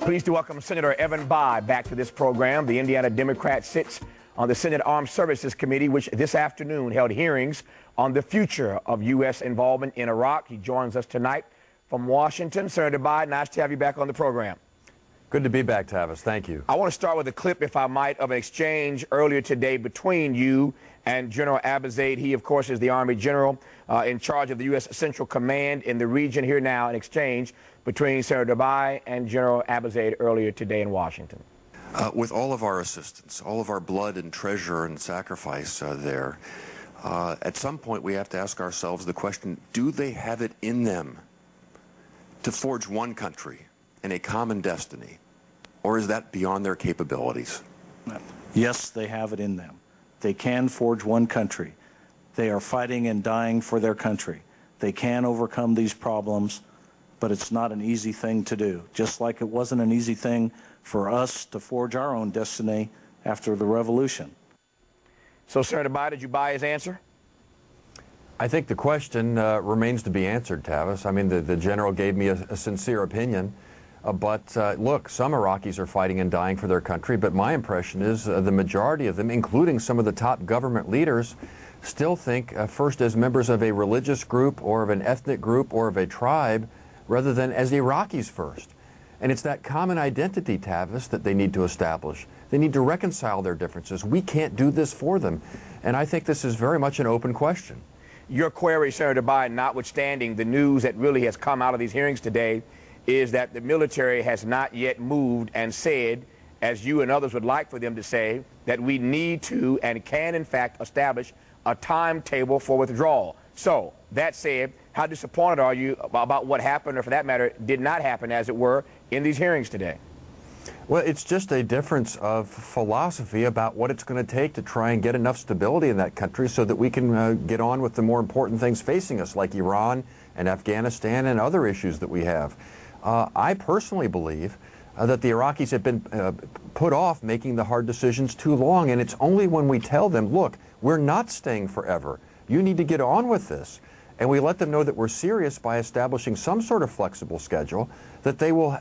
Pleased to welcome Senator Evan Bayh back to this program. The Indiana Democrat sits on the Senate Armed Services Committee, which this afternoon held hearings on the future of U.S. involvement in Iraq. He joins us tonight from Washington. Senator Bayh, nice to have you back on the program. Good to be back, Tavis. Thank you. I want to start with a clip, if I might, of an exchange earlier today between you and General Abizaid. He, of course, is the Army General in charge of the U.S. Central Command in the region. Here now, an exchange between Senator Bayh and General Abizaid earlier today in Washington. With all of our assistance, all of our blood and treasure and sacrifice there, at some point we have to ask ourselves the question, do they have it in them to forge one country and a common destiny, or is that beyond their capabilities? Yes, they have it in them. They can forge one country. They are fighting and dying for their country. They can overcome these problems, but it's not an easy thing to do. Just like it wasn't an easy thing for us to forge our own destiny after the revolution. So, Senator Bayh, did you buy his answer? I think the question remains to be answered, Tavis. I mean, the general gave me a sincere opinion. But look, some Iraqis are fighting and dying for their country, but my impression is the majority of them, including some of the top government leaders, still think first as members of a religious group or of an ethnic group or of a tribe rather than as Iraqis first. And it's that common identity, Tavis, that they need to establish. They need to reconcile their differences. We can't do this for them. And I think this is very much an open question. Your query, Senator Bayh, notwithstanding the news that really has come out of these hearings today, is that the military has not yet moved and said, as you and others would like for them to say, that we need to and can, in fact, establish a timetable for withdrawal. So, that said, how disappointed are you about what happened, or for that matter, did not happen, as it were, in these hearings today? Well, it's just a difference of philosophy about what it's going to take to try and get enough stability in that country so that we can get on with the more important things facing us, like Iran and Afghanistan and other issues that we have. I personally believe that the Iraqis have been put off making the hard decisions too long, and it's only when we tell them, look, we're not staying forever. You need to get on with this. And we let them know that we're serious by establishing some sort of flexible schedule, that they will,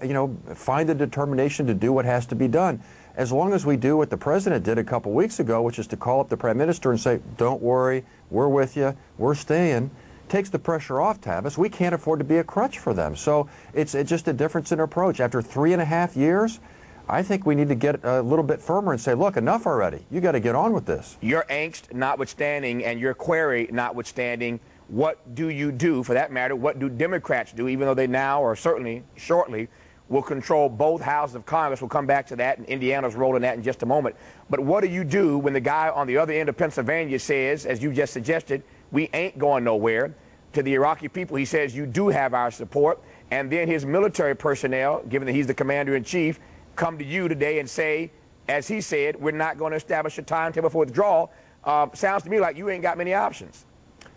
find the determination to do what has to be done. As long as we do what the president did a couple weeks ago, which is to call up the prime minister and say, don't worry, we're with you, we're staying, takes the pressure off, Tavis. We can't afford to be a crutch for them. So it's just a difference in approach. After 3.5 years, I think we need to get a little bit firmer and say, look, enough already. You got to get on with this. Your angst notwithstanding and your query notwithstanding, what do you do, for that matter, what do Democrats do, even though they now, or certainly shortly, will control both houses of Congress? We'll come back to that, and Indiana's role in that in just a moment. But what do you do when the guy on the other end of Pennsylvania says, as you just suggested, we ain't going nowhere? To the Iraqi people, he says, you do have our support. And then his military personnel, given that he's the commander-in-chief, come to you today and say, as he said, we're not going to establish a timetable for withdrawal. Sounds to me like you ain't got many options.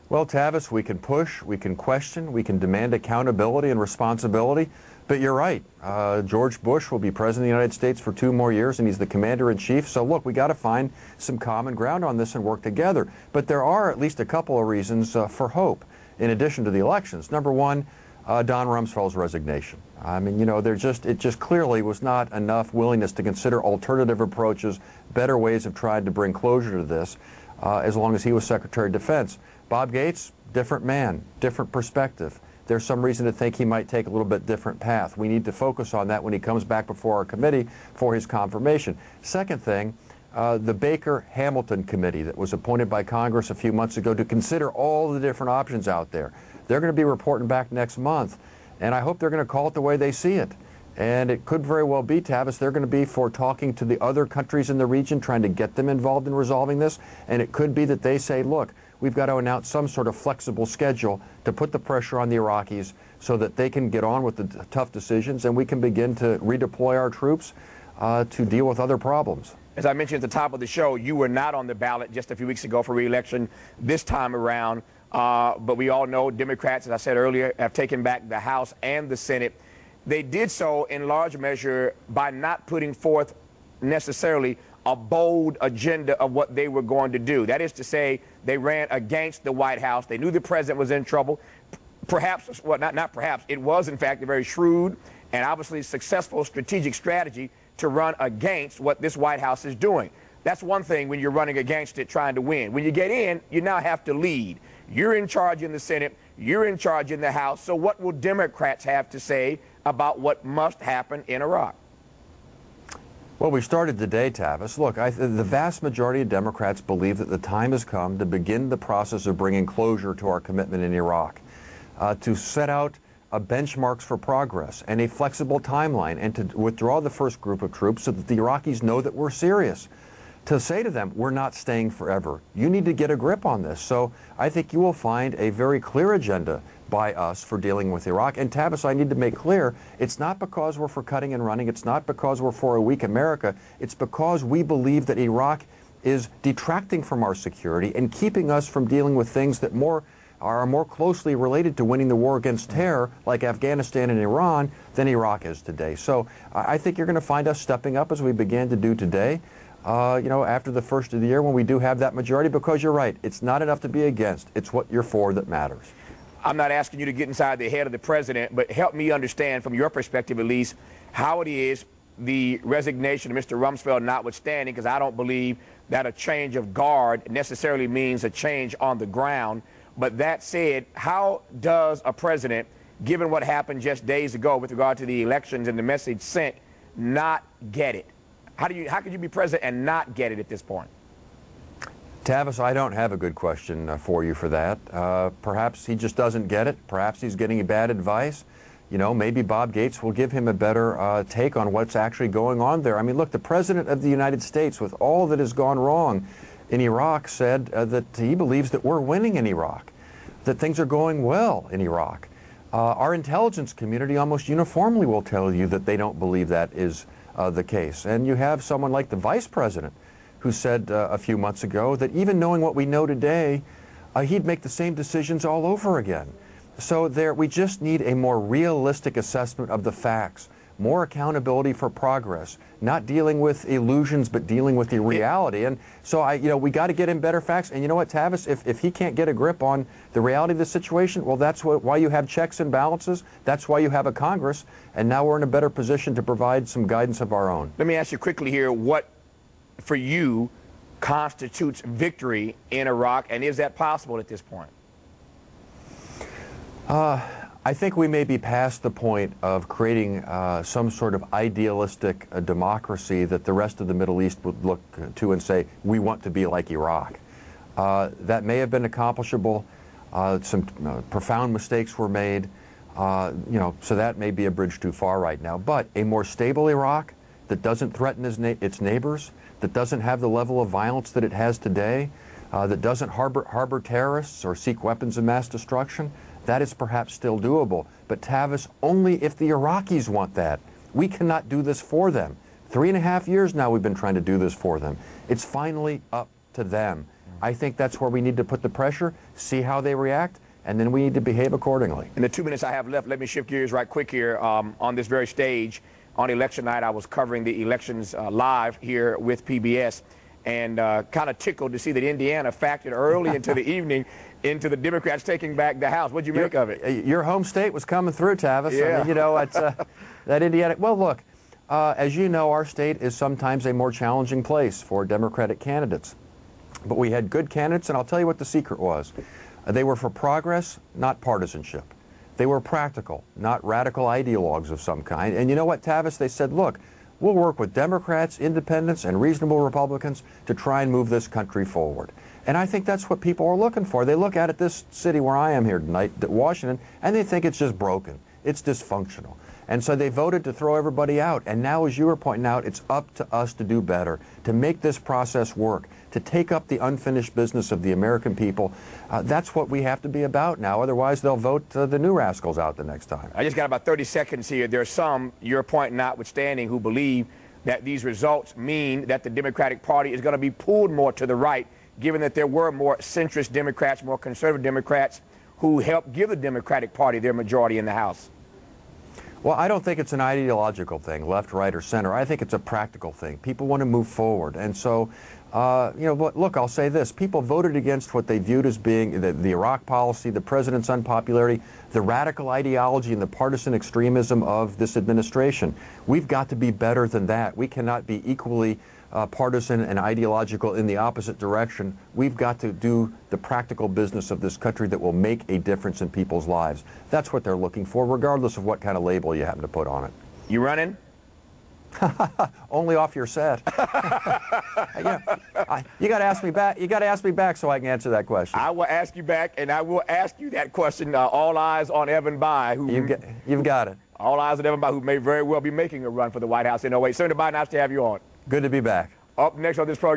Well, Tavis, we can push, we can question, we can demand accountability and responsibility. But you're right. George Bush will be president of the United States for 2 more years, and he's the commander-in-chief. So, look, we got to find some common ground on this and work together. But there are at least a couple of reasons for hope, in addition to the elections. Number one, Don Rumsfeld's resignation. I mean, it just clearly was not enough willingness to consider alternative approaches, better ways of trying to bring closure to this, as long as he was Secretary of Defense. Bob Gates, different man, different perspective. There's some reason to think he might take a little bit different path. We need to focus on that when he comes back before our committee for his confirmation. Second thing, the Baker-Hamilton Committee that was appointed by Congress a few months ago to consider all the different options out there. They're going to be reporting back next month, and I hope they're going to call it the way they see it. And it could very well be, Tavis, they're going to be for talking to the other countries in the region, trying to get them involved in resolving this. And it could be that they say, look, we've got to announce some sort of flexible schedule to put the pressure on the Iraqis so that they can get on with the tough decisions and we can begin to redeploy our troops to deal with other problems. As I mentioned at the top of the show, you were not on the ballot just a few weeks ago for re-election this time around. But we all know Democrats, as I said earlier, have taken back the House and the Senate. They did so in large measure by not putting forth necessarily a bold agenda of what they were going to do. That is to say, they ran against the White House. They knew the president was in trouble. Perhaps, well, not perhaps, it was in fact a very shrewd and obviously successful strategic strategy to run against what this White House is doing. That's one thing when you're running against it, trying to win. When you get in, you now have to lead. You're in charge in the Senate. You're in charge in the House. So what will Democrats have to say about what must happen in Iraq? Well, we started today, Tavis. Look, the vast majority of Democrats believe that the time has come to begin the process of bringing closure to our commitment in Iraq, to set out benchmarks for progress and a flexible timeline, and to withdraw the first group of troops so that the Iraqis know that we're serious. To say to them, we're not staying forever. You need to get a grip on this. So I think you will find a very clear agenda by us for dealing with Iraq. And Tavis, I need to make clear, it's not because we're for cutting and running. It's not because we're for a weak America. It's because we believe that Iraq is detracting from our security and keeping us from dealing with things that are more closely related to winning the war against terror, like Afghanistan and Iran, than Iraq is today. So I think you're going to find us stepping up as we began to do today. After the first of the year when we do have that majority, because you're right, it's not enough to be against. It's what you're for that matters. I'm not asking you to get inside the head of the president, but help me understand from your perspective at least how it is the resignation of Mr. Rumsfeld notwithstanding, because I don't believe that a change of guard necessarily means a change on the ground. But that said, how does a president, given what happened just days ago with regard to the elections and the message sent, not get it? How could you be president and not get it at this point? Tavis, I don't have a good question for you for that. Perhaps he just doesn't get it. Perhaps he's getting bad advice. Maybe Bob Gates will give him a better take on what's actually going on there. I mean, look, the President of the United States, with all that has gone wrong in Iraq, said that he believes that we're winning in Iraq, that things are going well in Iraq. Our intelligence community almost uniformly will tell you that they don't believe that is the case. And you have someone like the Vice President who said a few months ago that even knowing what we know today, he'd make the same decisions all over again. So we just need a more realistic assessment of the facts, more accountability for progress, not dealing with illusions, but dealing with the reality. And so we got to get him better facts. And you know what, Tavis, if he can't get a grip on the reality of the situation, well, that's why you have checks and balances. That's why you have a Congress. And now we're in a better position to provide some guidance of our own. Let me ask you quickly here, what for you constitutes victory in Iraq, and is that possible at this point? I think we may be past the point of creating some sort of idealistic democracy that the rest of the Middle East would look to and say, we want to be like Iraq. That may have been accomplishable. Some profound mistakes were made. So that may be a bridge too far right now. But a more stable Iraq that doesn't threaten its neighbors, that doesn't have the level of violence that it has today, that doesn't harbor terrorists or seek weapons of mass destruction, that is perhaps still doable. But Tavis, only if the Iraqis want that. We cannot do this for them. 3.5 years now we've been trying to do this for them. It's finally up to them. I think that's where we need to put the pressure, see how they react, and then we need to behave accordingly. In the 2 minutes I have left, let me shift gears right quick here. On this very stage, on election night, I was covering the elections live here with PBS, and kind of tickled to see that Indiana factored early into the evening into the Democrats taking back the House. What'd you make of it? Your home state was coming through, Tavis. Yeah. I mean, it's that Indiana. Well, look, as you know, our state is sometimes a more challenging place for Democratic candidates. But we had good candidates, and I'll tell you what the secret was. They were for progress, not partisanship. They were practical, not radical ideologues of some kind. And you know what, Tavis? They said, look, we'll work with Democrats, independents, and reasonable Republicans to try and move this country forward. And I think that's what people are looking for. They look at this city where I am here tonight, Washington, and they think it's just broken. It's dysfunctional. And so they voted to throw everybody out. And now, as you were pointing out, it's up to us to do better, to make this process work, to take up the unfinished business of the American people. That's what we have to be about now. Otherwise, they'll vote the new rascals out the next time. I just got about 30 seconds here. There are some, your point notwithstanding, who believe that these results mean that the Democratic Party is going to be pulled more to the right, given that there were more centrist Democrats, more conservative Democrats who helped give the Democratic Party their majority in the House. Well, I don't think it's an ideological thing, left, right, or center. I think it's a practical thing. People want to move forward. And so, look, I'll say this. People voted against what they viewed as being the Iraq policy, the president's unpopularity, the radical ideology and the partisan extremism of this administration. We've got to be better than that. We cannot be equally partisan and ideological in the opposite direction. We've got to do the practical business of this country that will make a difference in people's lives. That's what they're looking for, regardless of what kind of label you happen to put on it. You running? Only off your set. You got to ask me back. You got to ask me back so I can answer that question. I will ask you back, and I will ask you that question. All eyes on Evan Bayh, You've got it. All eyes on Evan Bayh, who may very well be making a run for the White House in 08. Senator Bayh, nice to have you on. Good to be back. Up next on this program.